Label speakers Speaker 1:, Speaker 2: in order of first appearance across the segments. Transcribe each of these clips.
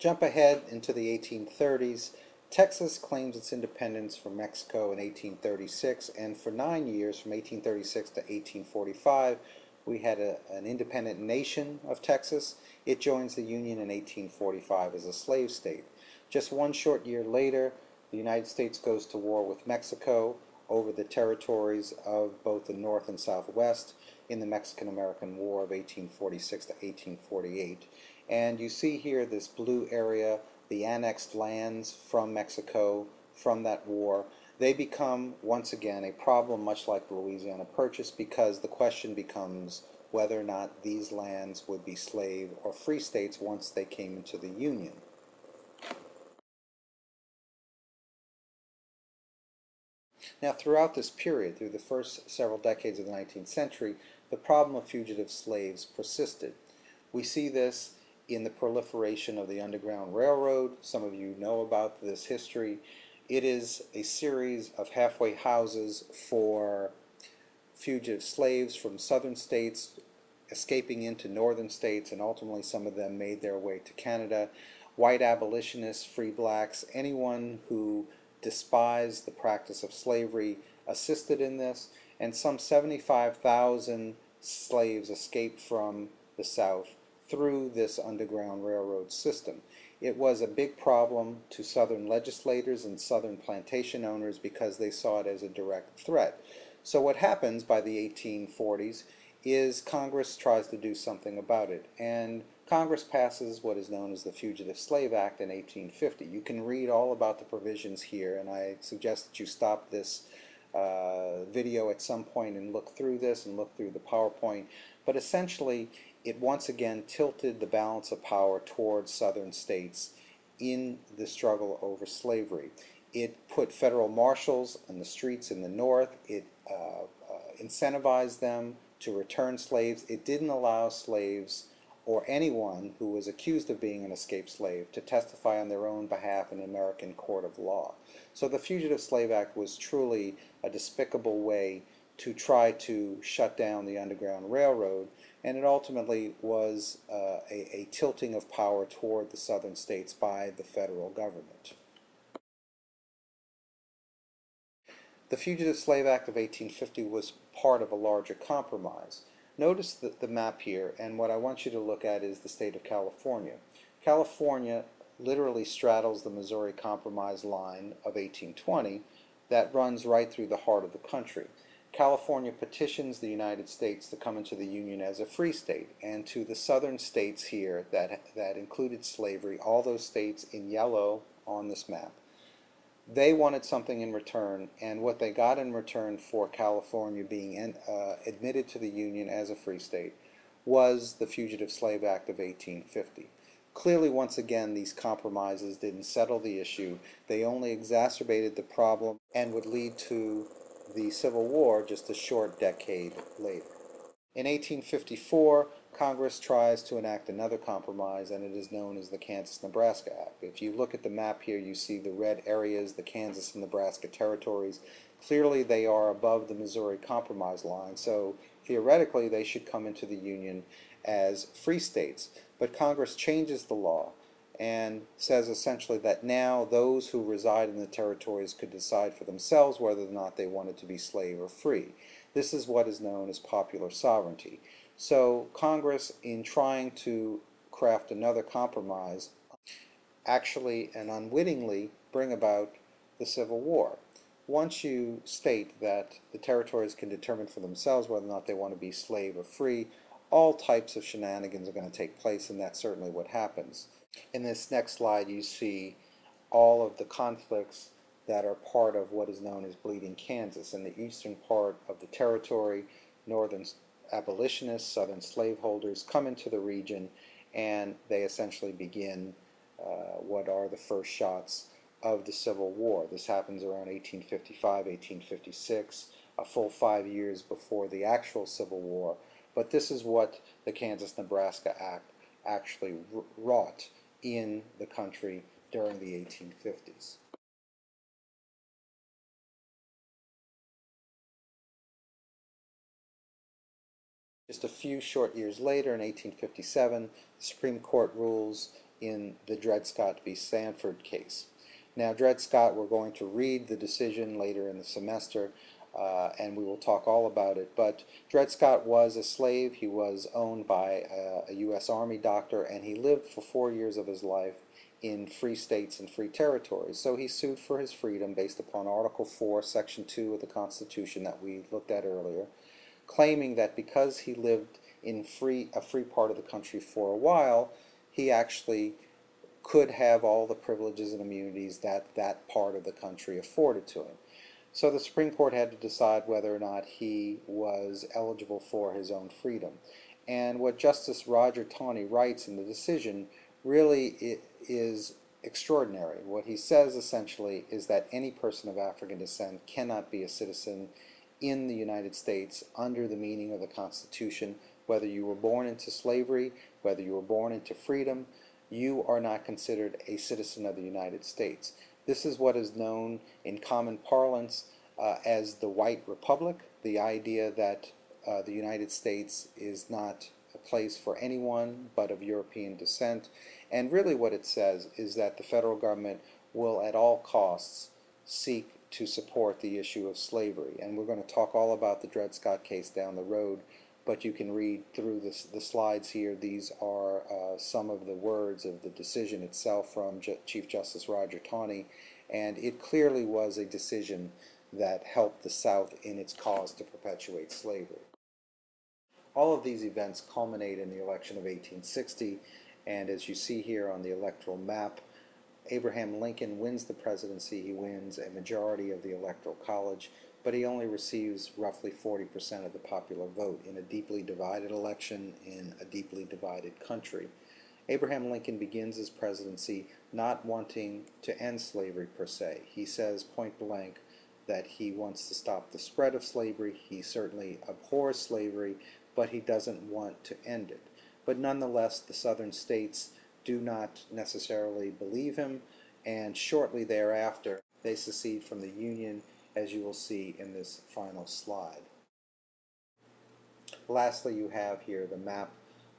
Speaker 1: Jump ahead into the 1830s. Texas claims its independence from Mexico in 1836, and for 9 years, from 1836 to 1845, we had an independent nation of Texas. It joins the Union in 1845 as a slave state. Just one short year later, the United States goes to war with Mexico over the territories of both the North and Southwest in the Mexican-American War of 1846 to 1848. And you see here this blue area, the annexed lands from Mexico from that war. They become, once again, a problem much like the Louisiana Purchase, because the question becomes whether or not these lands would be slave or free states once they came into the Union. Now, throughout this period, through the first several decades of the 19th century, the problem of fugitive slaves persisted. We see this in the proliferation of the Underground Railroad. Some of you know about this history. It is a series of halfway houses for fugitive slaves from southern states escaping into northern states, and ultimately some of them made their way to Canada. White abolitionists, free blacks, anyone who despised the practice of slavery assisted in this, and some 75,000 slaves escaped from the South through this Underground Railroad system. It was a big problem to Southern legislators and Southern plantation owners because they saw it as a direct threat. So what happens by the 1840s is Congress tries to do something about it, and Congress passes what is known as the Fugitive Slave Act in 1850. You can read all about the provisions here, and I suggest that you stop this video at some point and look through this and look through the PowerPoint. But essentially, it once again tilted the balance of power towards southern states in the struggle over slavery. It put federal marshals on the streets in the north. It incentivized them to return slaves. It didn't allow slaves or anyone who was accused of being an escaped slave to testify on their own behalf in an American court of law. So the Fugitive Slave Act was truly a despicable way to try to shut down the Underground Railroad, and it ultimately was a tilting of power toward the southern states by the federal government. The Fugitive Slave Act of 1850 was part of a larger compromise. Notice the map here, and what I want you to look at is the state of California. California literally straddles the Missouri Compromise line of 1820 that runs right through the heart of the country. California petitions the United States to come into the Union as a free state, and to the southern states here that included slavery, all those states in yellow on this map, they wanted something in return, and what they got in return for California being admitted to the Union as a free state was the Fugitive Slave Act of 1850. Clearly, once again, these compromises didn't settle the issue. They only exacerbated the problem and would lead to the Civil War just a short decade later. In 1854, Congress tries to enact another compromise, and it is known as the Kansas-Nebraska Act. If you look at the map here, you see the red areas, the Kansas and Nebraska territories. Clearly, they are above the Missouri Compromise line, so theoretically, they should come into the Union as free states. But Congress changes the law and says essentially that now those who reside in the territories could decide for themselves whether or not they wanted to be slave or free. This is what is known as popular sovereignty. So Congress, in trying to craft another compromise, actually and unwittingly bring about the Civil War. Once you state that the territories can determine for themselves whether or not they want to be slave or free, all types of shenanigans are going to take place, and that's certainly what happens. In this next slide, you see all of the conflicts that are part of what is known as Bleeding Kansas. In the eastern part of the territory, northern abolitionists, southern slaveholders come into the region, and they essentially begin what are the first shots of the Civil War. This happens around 1855, 1856, a full 5 years before the actual Civil War. But this is what the Kansas-Nebraska Act actually wrought in the country during the 1850s. Just a few short years later, in 1857, the Supreme Court rules in the Dred Scott v. Sanford case. Now, Dred Scott, we're going to read the decision later in the semester, and we will talk all about it. But Dred Scott was a slave. He was owned by a U.S. Army doctor, and he lived for 4 years of his life in free states and free territories. So he sued for his freedom based upon Article 4, Section 2 of the Constitution that we looked at earlier, claiming that because he lived in a free part of the country for a while, he actually could have all the privileges and immunities that that part of the country afforded to him. So the Supreme Court had to decide whether or not he was eligible for his own freedom. And what Justice Roger Taney writes in the decision really is extraordinary. What he says essentially is that any person of African descent cannot be a citizen in the United States under the meaning of the Constitution. Whether you were born into slavery, whether you were born into freedom, you are not considered a citizen of the United States. This is what is known in common parlance as the White Republic, the idea that the United States is not a place for anyone but of European descent. And really what it says is that the federal government will at all costs seek to support the issue of slavery. And we're going to talk all about the Dred Scott case down the road, but you can read through the slides here. These are some of the words of the decision itself from Chief Justice Roger Taney, and it clearly was a decision that helped the South in its cause to perpetuate slavery. All of these events culminate in the election of 1860, and as you see here on the electoral map, Abraham Lincoln wins the presidency. He wins a majority of the Electoral College, but he only receives roughly 40% of the popular vote in a deeply divided election in a deeply divided country. Abraham Lincoln begins his presidency not wanting to end slavery per se. He says point blank that he wants to stop the spread of slavery. He certainly abhors slavery, but he doesn't want to end it. But nonetheless, the southern states do not necessarily believe him, and shortly thereafter they secede from the Union, as you will see in this final slide. Lastly, you have here the map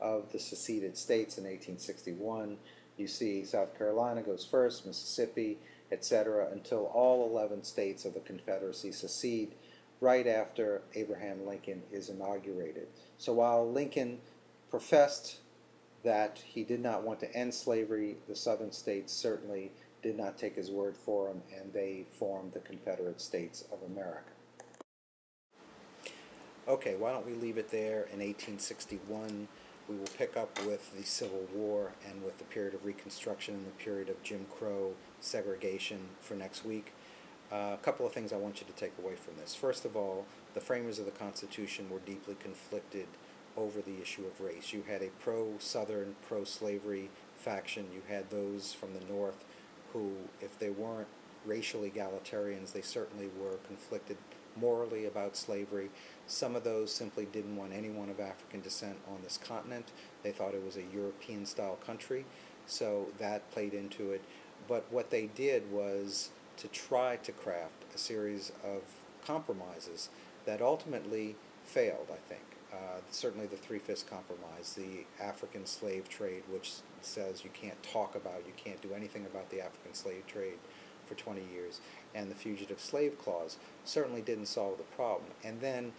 Speaker 1: of the seceded states in 1861. You see South Carolina goes first, Mississippi, etc., until all 11 states of the Confederacy secede right after Abraham Lincoln is inaugurated. So while Lincoln professed that he did not want to end slavery, the southern states certainly did not take his word for him, and they formed the Confederate States of America. Okay, why don't we leave it there in 1861. We will pick up with the Civil War and with the period of Reconstruction and the period of Jim Crow segregation for next week. A couple of things I want you to take away from this. First of all, the framers of the Constitution were deeply conflicted over the issue of race. You had a pro-Southern, pro-slavery faction. You had those from the North who, if they weren't racial egalitarians, they certainly were conflicted morally about slavery. Some of those simply didn't want anyone of African descent on this continent. They thought it was a European-style country, so that played into it. But what they did was to try to craft a series of compromises that ultimately failed, I think. Certainly the Three-Fifths Compromise, the African slave trade, which says you can't talk about, you can't do anything about the African slave trade for 20 years, and the Fugitive Slave Clause certainly didn't solve the problem. And then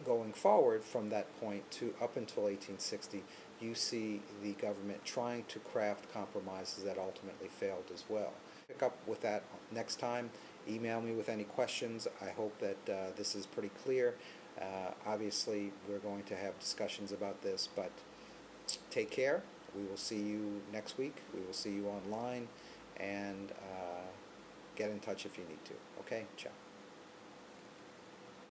Speaker 1: going forward from that point to up until 1860, you see the government trying to craft compromises that ultimately failed as well. Pick up with that next time. Email me with any questions. I hope that this is pretty clear. Obviously, we're going to have discussions about this, but take care. We will see you next week. We will see you online, and get in touch if you need to. Okay? Ciao.